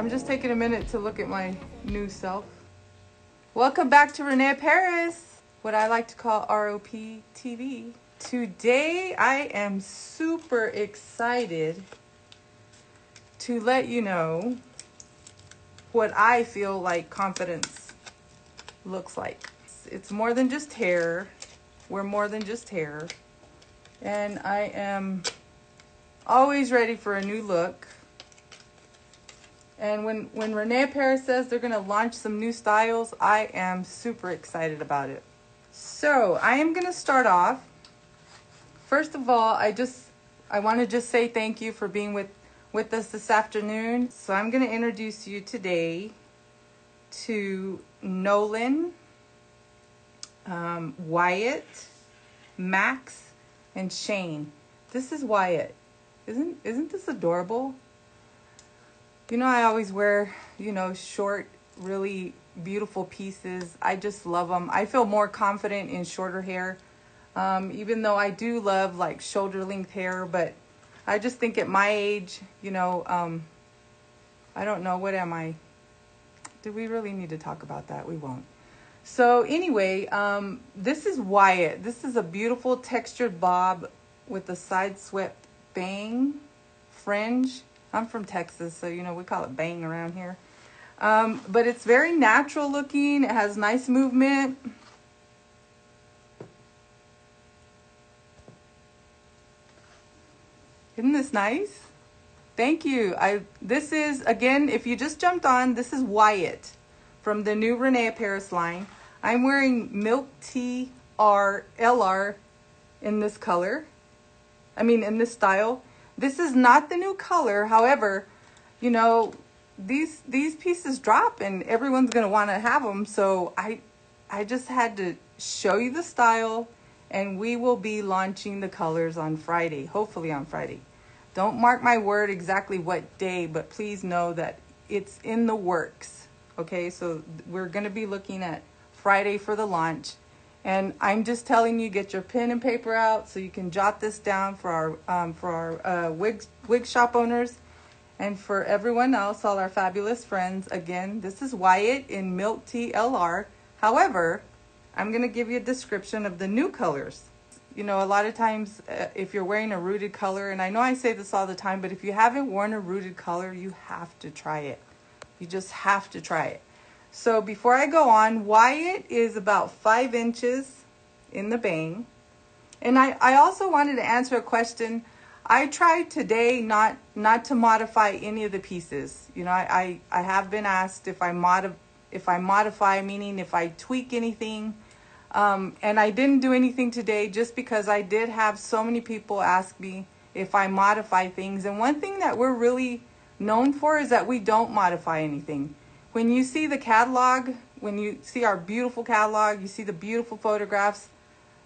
I'm just taking a minute to look at my new self. Welcome back to Rene Paris, what I like to call ROP TV. Today I am super excited to let you know what I feel like confidence looks like. It's more than just hair. We're more than just hair. And I am always ready for a new look. And when Rene Paris says they're going to launch some new styles, I am super excited about it. So I am going to start off. First of all, I want to just say thank you for being with us this afternoon. So I'm going to introduce you today to Nolan, Wyatt, Max, and Shane. This is Wyatt. Isn't this adorable? You know, I always wear, short, really beautiful pieces. I just love them. I feel more confident in shorter hair, even though I do love like shoulder length hair, but I just think at my age, I don't know, what am I? Do we really need to talk about that? We won't. So anyway, this is Wyatt. This is a beautiful textured bob with a side swept bang fringe. I'm from Texas, so we call it bang around here. But it's very natural looking. It has nice movement. Isn't this nice? Thank you. This is, again, if you just jumped on, this is Wyatt from the new Rene Paris line. I'm wearing Milk Tea LR in this color. In this style. This is not the new color. However, these pieces drop and everyone's going to want to have them. So I just had to show you the style, and we will be launching the colors on Friday, hopefully on Friday. Don't mark my word exactly what day, but please know that it's in the works. Okay, so we're going to be looking at Friday for the launch. And I'm just telling you, get your pen and paper out so you can jot this down for our wig shop owners, and for everyone else, all our fabulous friends. Again, this is Wyatt in Milk Tea LR. However, I'm going to give you a description of the new colors. A lot of times if you're wearing a rooted color, and I know I say this all the time, but if you haven't worn a rooted color, you have to try it. You just have to try it. So before I go on, Wyatt is about 5 inches in the bang. And I also wanted to answer a question. I tried today not to modify any of the pieces. I have been asked if I modify, meaning if I tweak anything. And I didn't do anything today just because I did have so many people ask me if I modify things. And one thing that we're really known for is that we don't modify anything. When you see the catalog, when you see our beautiful catalog, you see the beautiful photographs,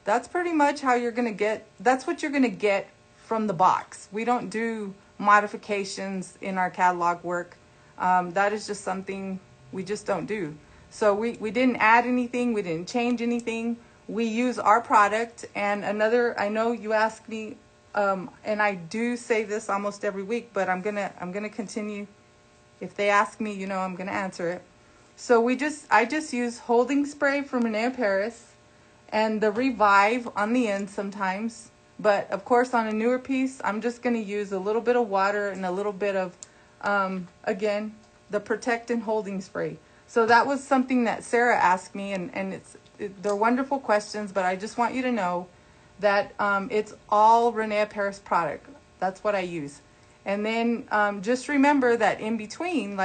that's pretty much how you're going to get, that's what you're going to get from the box. We don't do modifications in our catalog work. That is just something we just don't do. So we didn't add anything, we didn't change anything. We use our product. And I know you ask me, and I do say this almost every week, but I'm gonna continue. If they ask me, I'm going to answer it. So I just use holding spray from Rene Paris and the Revive on the end sometimes. But of course, on a newer piece, I'm just going to use a little bit of water and a little bit of, again, the Protect and Holding Spray. So that was something that Sarah asked me, and they're wonderful questions, but I just want you to know that it's all Rene Paris product. That's what I use. And then just remember that in between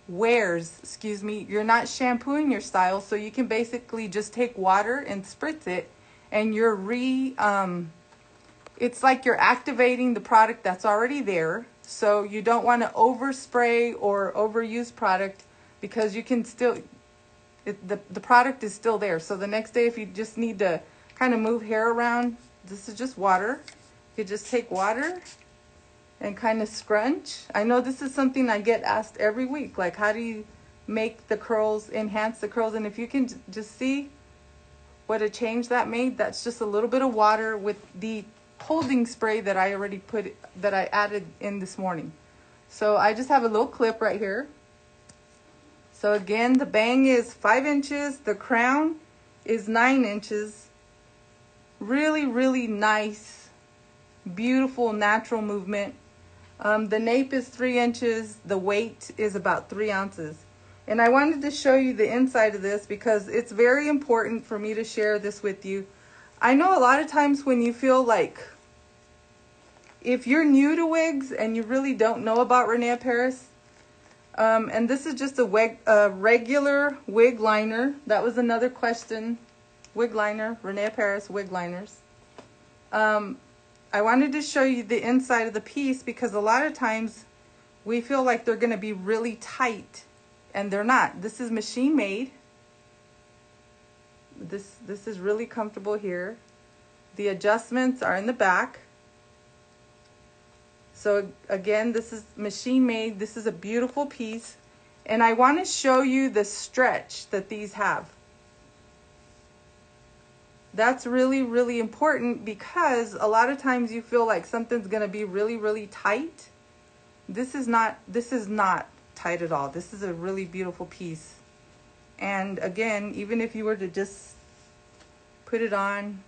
wears, you're not shampooing your style, so you can basically just take water and spritz it, and it's like you're activating the product that's already there. So you don't want to overspray or overuse product, because you can still, the product is still there. So the next day, if you just need to kind of move hair around, this is just water. You just take water and kind of scrunch. I know this is something I get asked every week, like how do you make the curls, enhance the curls? And if you can just see what a change that made, that's just a little bit of water with the holding spray that I already that I added in this morning. So I just have a little clip right here. So again, the bang is 5 inches. The crown is 9 inches. Really, really nice, beautiful, natural movement. The nape is 3 inches. The weight is about 3 ounces. And I wanted to show you the inside of this because it's very important for me to share this with you. I know a lot of times when you feel like, if you're new to wigs and you really don't know about Rene Paris, and this is just a regular wig liner. That was another question. Wig liner, Rene Paris wig liners. I wanted to show you the inside of the piece because a lot of times we feel like they're going to be really tight, and they're not. This is machine made. This is really comfortable here. The adjustments are in the back. So again, this is machine made. This is a beautiful piece. And I want to show you the stretch that these have. That's really, really important because a lot of times you feel like something's going to be really, really tight. This is not tight at all. This is a really beautiful piece. And again, even if you were to just put it on,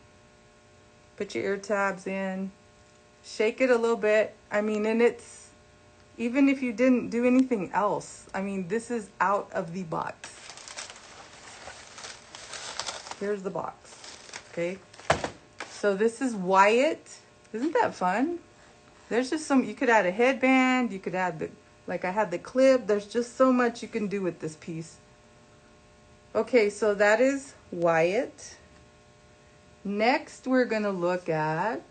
put your ear tabs in, shake it a little bit. I mean, and it's, even if you didn't do anything else, I mean, this is out of the box. Here's the box. Okay. So this is Wyatt. Isn't that fun? There's just some, you could add a headband, you could add the, like I had the clip. There's just so much you can do with this piece. Okay, so that is Wyatt. Next, we're going to look at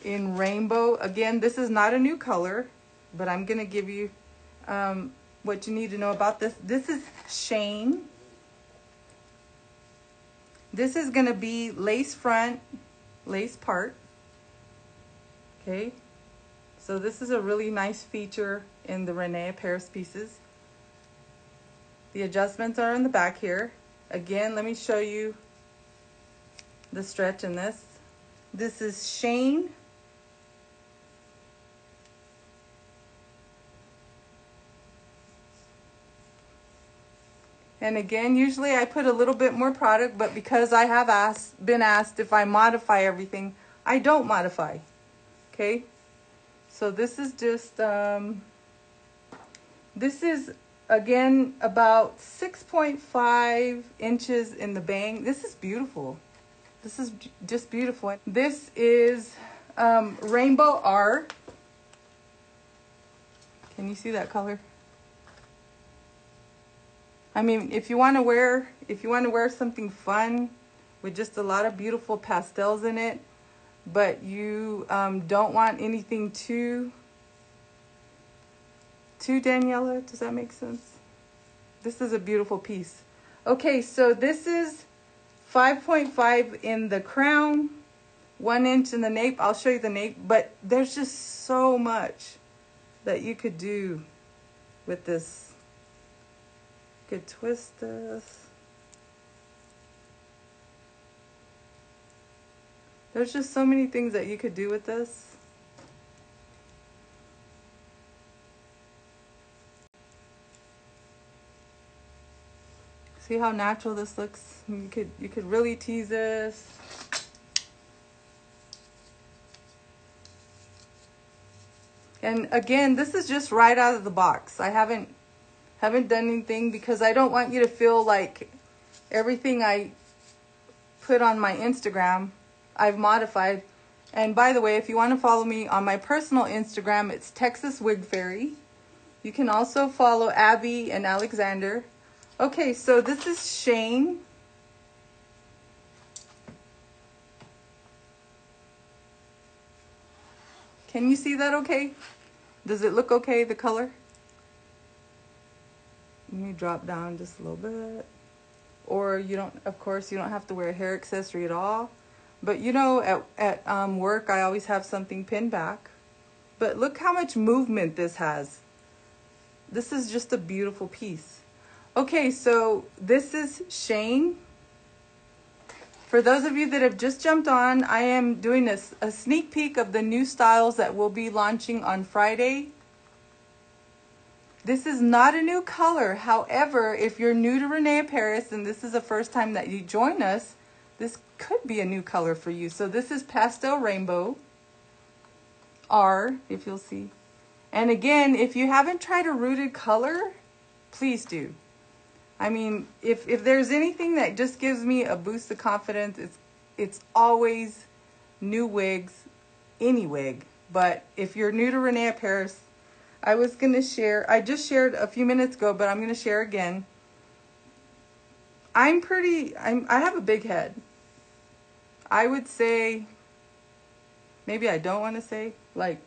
in rainbow. Again, this is not a new color, but I'm going to give you what you need to know about this. This is Shane. This is going to be lace front, lace part. Okay, so this is a really nice feature in the Rene Paris pieces. The adjustments are in the back here. Again, let me show you the stretch in this. This is Shane. And again, usually I put a little bit more product, but because I have been asked if I modify everything, I don't modify. Okay, so this is just, this is again about 6.5 inches in the bang. This is beautiful. This is just beautiful. This is Rainbow R. Can you see that color? I mean, if you want to wear something fun with just a lot of beautiful pastels in it, but you don't want anything too Daniela, does that make sense? This is a beautiful piece. Okay, so this is 5.5 in the crown, 1 inch in the nape. I'll show you the nape, but there's just so much that you could do with this. You could twist this. There's just so many things that you could do with this. See how natural this looks? You could really tease this. And again, this is just right out of the box. I haven't done anything because I don't want you to feel like everything I put on my Instagram I've modified. And by the way, if you want to follow me on my personal Instagram, it's Texas Wig Fairy. You can also follow Abby and Alexander. Okay, so this is Shane. Can you see that okay? Does it look okay, the color? Let me drop down just a little bit. Or you don't, of course, you don't have to wear a hair accessory at all. But you know, at work, I always have something pinned back. But look how much movement this has. This is just a beautiful piece. Okay, so this is Shane For those of you that have just jumped on, I am doing a sneak peek of the new styles that will be launching on Friday. This is not a new color. However, if you're new to Rene Paris and this is the first time that you join us, this could be a new color for you. So this is Pastel Rainbow R, if you'll see. And again, if you haven't tried a rooted color, please do. I mean, if there's anything that just gives me a boost of confidence, it's always new wigs, any wig. But if you're new to Rene Paris, I was going to share, I just shared a few minutes ago, but I'm going to share again. I have a big head. I would say, maybe I don't want to say, like,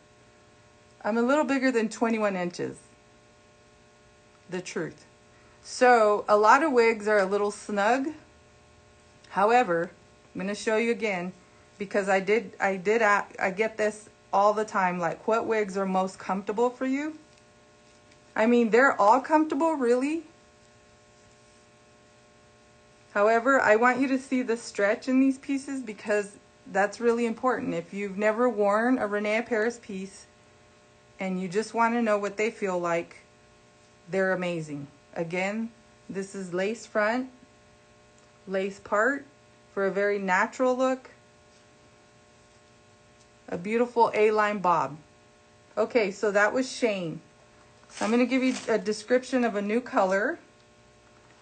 I'm a little bigger than 21 inches. The truth. So a lot of wigs are a little snug. However, I'm going to show you again, because I get this all the time, like, what wigs are most comfortable for you? I mean, they're all comfortable, really. However, I want you to see the stretch in these pieces, because that's really important. If you've never worn a Rene Paris piece and you just want to know what they feel like, they're amazing. Again, this is lace front, lace part for a very natural look. A beautiful A-line bob. Okay, so that was Shane. I'm going to give you a description of a new color.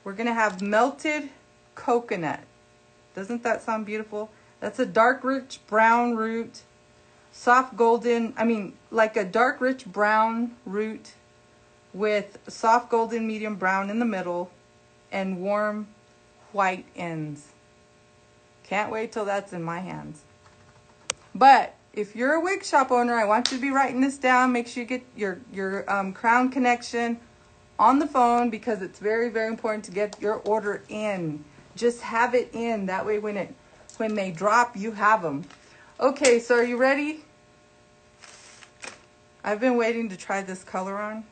We're going to have melted coconut. Doesn't that sound beautiful? That's a dark rich brown root, soft golden, like a dark rich brown root with soft golden medium brown in the middle and warm white ends. Can't wait till that's in my hands. But if you're a wig shop owner, I want you to be writing this down. Make sure you get your Crown connection on the phone, because it's very, very important to get your order in. Just have it in. That way when they drop, you have them. Okay, so are you ready? I've been waiting to try this color on.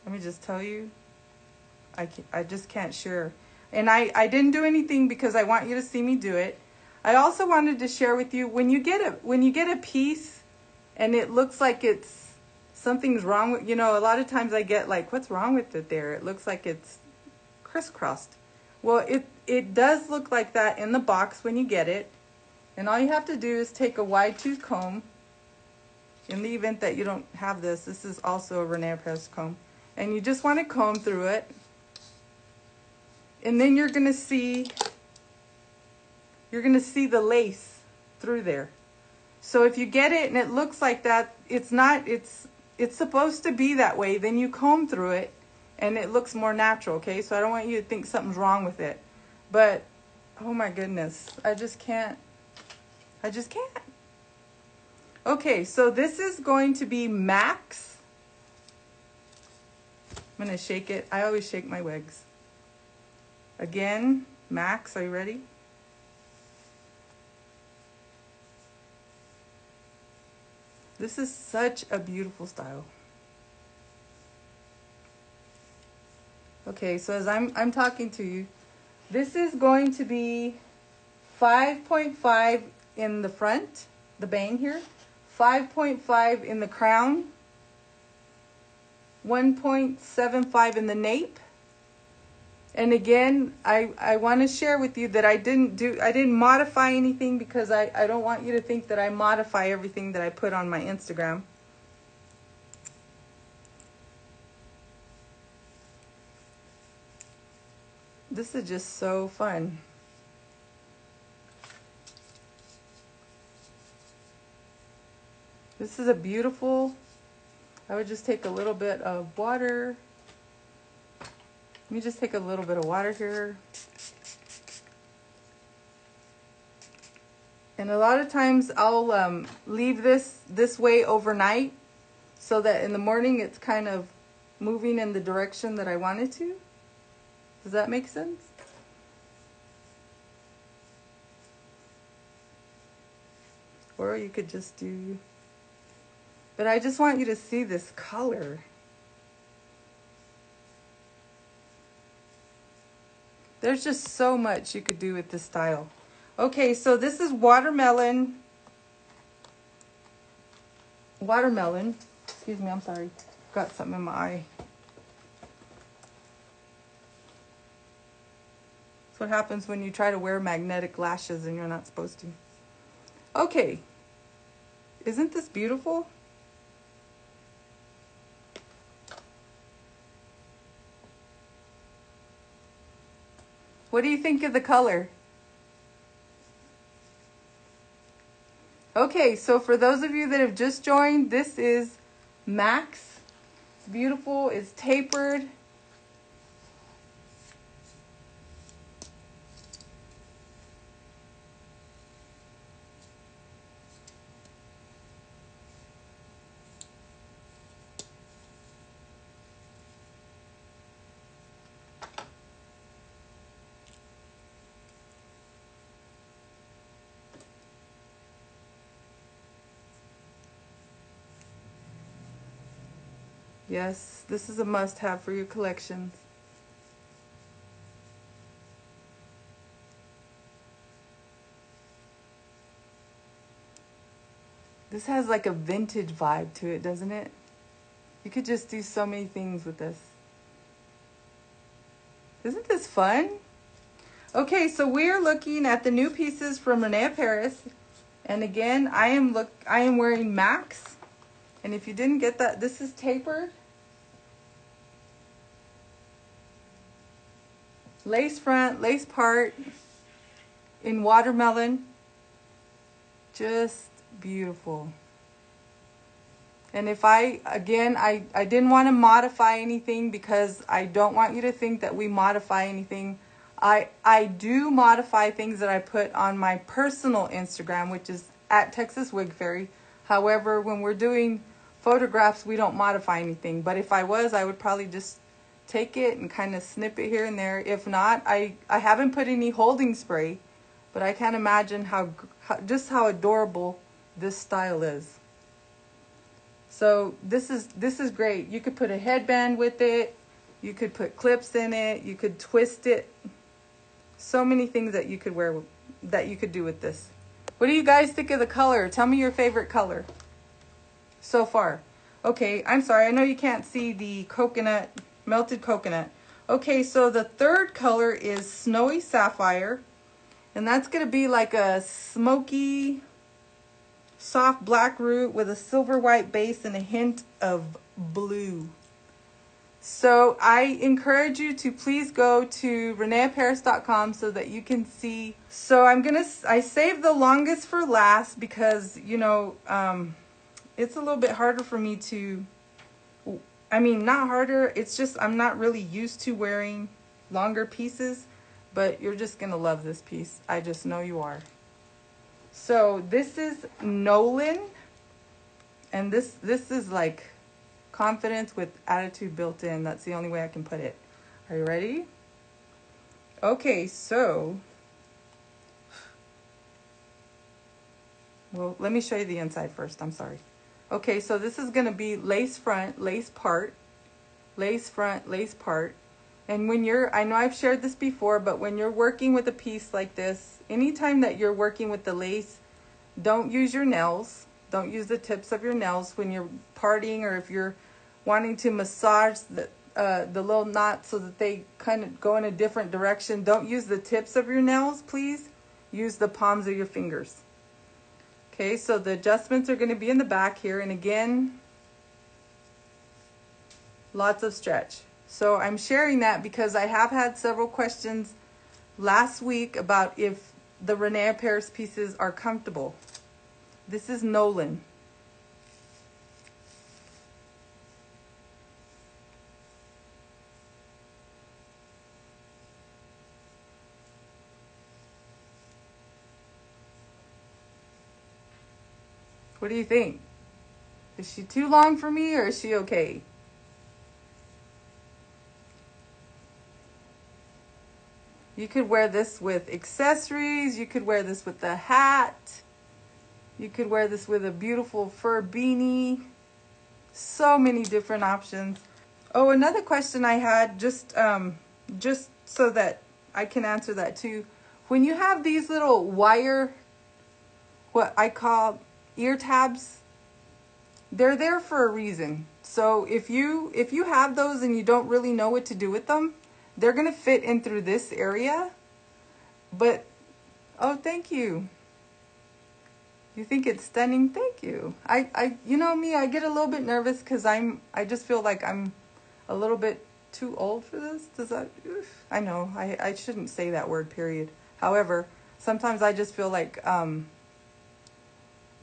Let me just tell you, I just can't share. And I didn't do anything because I want you to see me do it. I also wanted to share with you, when you get a piece and it looks like something's wrong with, a lot of times I get like, what's wrong with it there? It looks like it's crisscrossed. Well, it does look like that in the box when you get it. And all you have to do is take a wide tooth comb. In the event that you don't have this is also a Rene Paris comb. And you just want to comb through it. And then you're going to see the lace through there. So if you get it and it looks like that, it's supposed to be that way. Then you comb through it and it looks more natural, okay? So I don't want you to think something's wrong with it. But, oh my goodness, I just can't. Okay, so this is going to be Max. I'm going to shake it. I always shake my wigs. Again, Max, are you ready? This is such a beautiful style. Okay, so as I'm talking to you, this is going to be 5.5 in the front, the bang here, 5.5 in the crown, 1.75 in the nape. And again, I want to share with you that I didn't modify anything, because I don't want you to think that I modify everything that I put on my Instagram. This is just so fun. This is a beautiful, I would just take a little bit of water. Let me just take a little bit of water here. And a lot of times I'll leave this way overnight, so that in the morning it's kind of moving in the direction that I want it to. Does that make sense? Or you could just do, but I just want you to see this color. There's just so much you could do with this style. Okay, so this is watermelon. Excuse me, I'm sorry. Got something in my eye. That's what happens when you try to wear magnetic lashes and you're not supposed to. Okay. Isn't this beautiful? What do you think of the color? Okay, so for those of you that have just joined, this is Max. It's beautiful, it's tapered. Yes, this is a must-have for your collections. This has like a vintage vibe to it, doesn't it? You could just do so many things with this. Isn't this fun? Okay, so we're looking at the new pieces from René Paris. And again, I am wearing Max. And if you didn't get that, this is tapered. Lace front, lace part in watermelon. Just beautiful. And if I didn't want to modify anything because I don't want you to think that we modify anything. I do modify things that I put on my personal Instagram, which is at Texas Wig Fairy. However, when we're doing photographs, we don't modify anything. But if I was, I would probably just take it and kind of snip it here and there. If not, I haven't put any holding spray, but I can't imagine just how adorable this style is. So this is great. You could put a headband with it. You could put clips in it. You could twist it. So many things that you could wear, that you could do with this. What do you guys think of the color? Tell me your favorite color so far. Okay, I'm sorry. I know you can't see the coconut, melted coconut. Okay, so the third color is Snowy Sapphire. And that's going to be like a smoky, soft black root with a silver white base and a hint of blue. So I encourage you to please go to reneparis.com so that you can see. So I saved the longest for last because, you know, it's a little bit harder for me to, I mean, not harder. It's just I'm not really used to wearing longer pieces, but you're just going to love this piece. I just know you are. So this is Nolan, and this is like confidence with attitude built in. That's the only way I can put it. Are you ready? Okay, so, well, let me show you the inside first. I'm sorry. Okay, so this is going to be lace front, lace part, lace front, lace part. And when I know I've shared this before, but when you're working with a piece like this, anytime that you're working with the lace, don't use your nails. Don't use the tips of your nails when you're parting, or if you're wanting to massage the little knots so that they kind of go in a different direction. Don't use the tips of your nails, please. Use the palms of your fingers. Okay, so the adjustments are going to be in the back here. And again, lots of stretch. So I'm sharing that because I have had several questions last week about if the René Paris pieces are comfortable. This is Nolan. What do you think? Is she too long for me, or is she okay? You could wear this with accessories. You could wear this with a hat. You could wear this with a beautiful fur beanie. So many different options. Oh, another question I had, just so that I can answer that too. when you have these little wire, what I call ear tabs, they're there for a reason. So if you have those and you don't really know what to do with them, they're gonna fit in through this area. But oh, thank you. You think it's stunning? Thank you. You know me, I get a little bit nervous because I just feel like I'm a little bit too old for this. Does that? I know I shouldn't say that word, period. However, sometimes I just feel like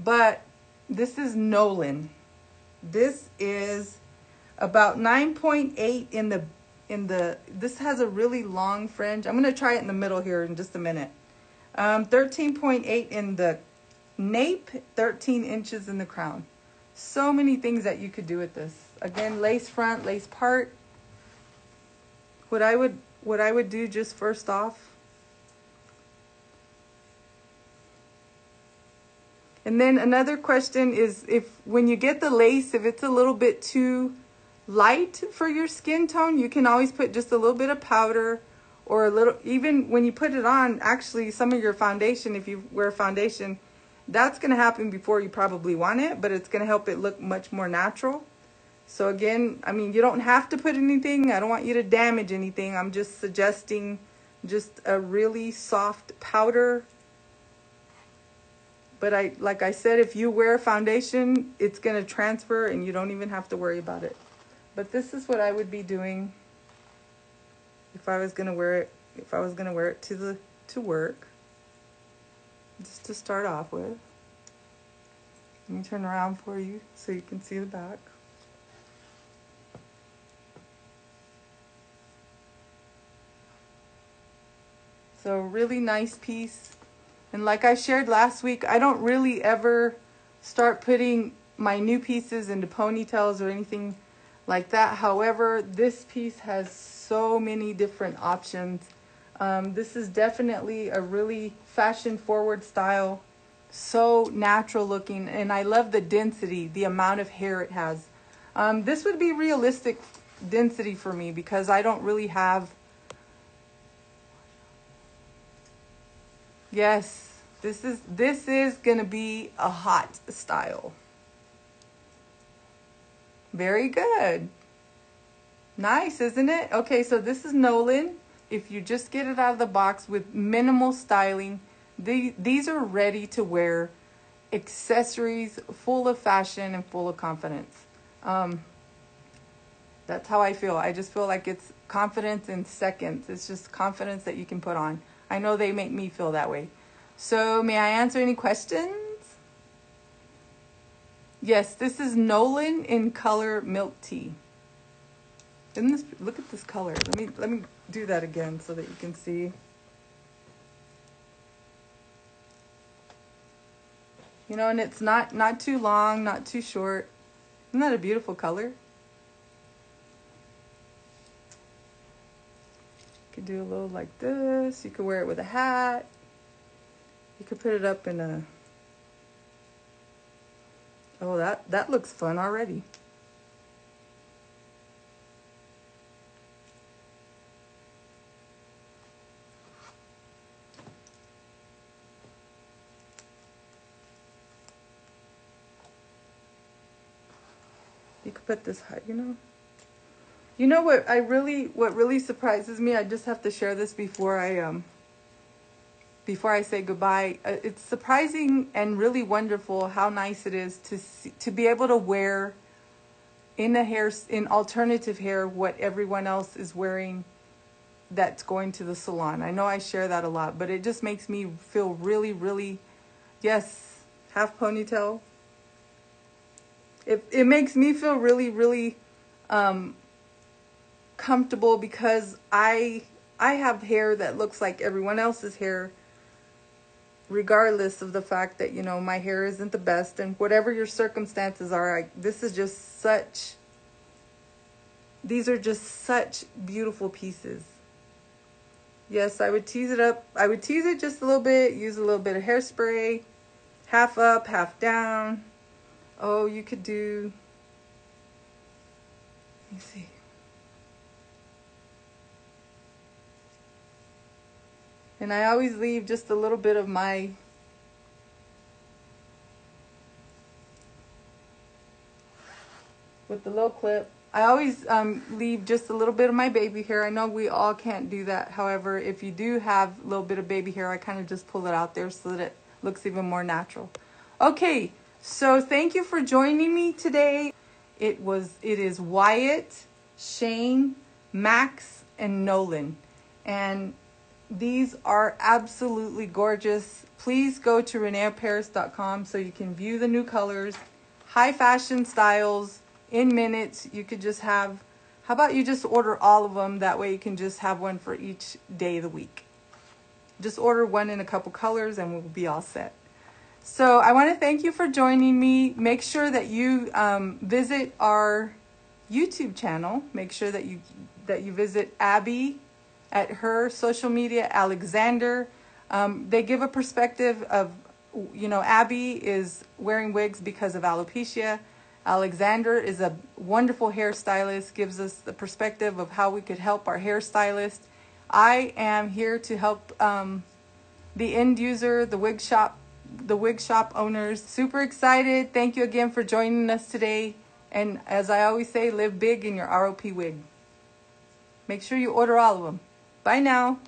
but this is Nolan. This is about 9.8 in the this has a really long fringe. I'm going to try it in the middle here in just a minute. 13.8 in the nape, 13 inches in the crown. So many things that you could do with this. Again, lace front, lace part. What I would do just first off, and then another question is, if when you get the lace, if it's a little bit too light for your skin tone, you can always put just a little bit of powder, or a little, even when you put it on, actually some of your foundation, if you wear foundation, that's going to happen before you probably want it, but it's going to help it look much more natural. So again, I mean, you don't have to put anything. I don't want you to damage anything. I'm just suggesting just a really soft powder. But like I said, if you wear foundation, it's going to transfer and you don't even have to worry about it. But this is what I would be doing if I was going to wear it. If I was going to wear it to work, just to start off with. Let me turn around for you so you can see the back. So really nice piece. And like I shared last week, I don't really ever start putting my new pieces into ponytails or anything like that. However, this piece has so many different options. This is definitely a really fashion forward style. So natural looking. And I love the density, the amount of hair it has. This would be realistic density for me because I don't really have... Yes, this is gonna be a hot style. Very good. Nice, isn't it? Okay, so this is Nolan. If you just get it out of the box with minimal styling, these are ready to wear accessories, full of fashion and full of confidence. That's how I feel. I just feel like it's confidence in seconds. It's just confidence that you can put on. I know they make me feel that way. So may I answer any questions? Yes, this is Nolan in color milk tea. Isn't this, look at this color. Let me do that again so that you can see. You know, and it's not too long, not too short. Isn't that a beautiful color? You could do a little like this. You could wear it with a hat. You could put it up in a... Oh, that looks fun already. You could put this high, you know. You know what really surprises me? I just have to share this before I say goodbye. It's surprising and really wonderful how nice it is to be able to wear in alternative hair what everyone else is wearing that's going to the salon. I know I share that a lot, but it just makes me feel really, really, yes, half ponytail. It makes me feel really, really comfortable because I have hair that looks like everyone else's hair, regardless of the fact that, you know, my hair isn't the best, and whatever your circumstances are, these are just such beautiful pieces. Yes, I would tease it up. I would tease it just a little bit, use a little bit of hairspray, half up, half down. Oh, you could do, let me see. And I always leave just a little bit of my with the little clip. I always leave just a little bit of my baby hair. I know we all can't do that. However, if you do have a little bit of baby hair, I kind of just pull it out there so that it looks even more natural. Okay, so thank you for joining me today. It is Wyatt, Shane, Max, and Nolan. And these are absolutely gorgeous. Please go to reneparis.com so you can view the new colors, high fashion styles in minutes. You could just have, how about you just order all of them? That way you can just have one for each day of the week. Just order one in a couple colors and we'll be all set. So I want to thank you for joining me. Make sure that you visit our YouTube channel. Make sure that you visit Abby at her social media, Alexander. They give a perspective of, you know, Abby is wearing wigs because of alopecia. Alexander is a wonderful hairstylist, gives us the perspective of how we could help our hairstylist. I am here to help the end user, the wig shop owners. Super excited. Thank you again for joining us today. And as I always say, live big in your ROP wig. Make sure you order all of them. Bye now.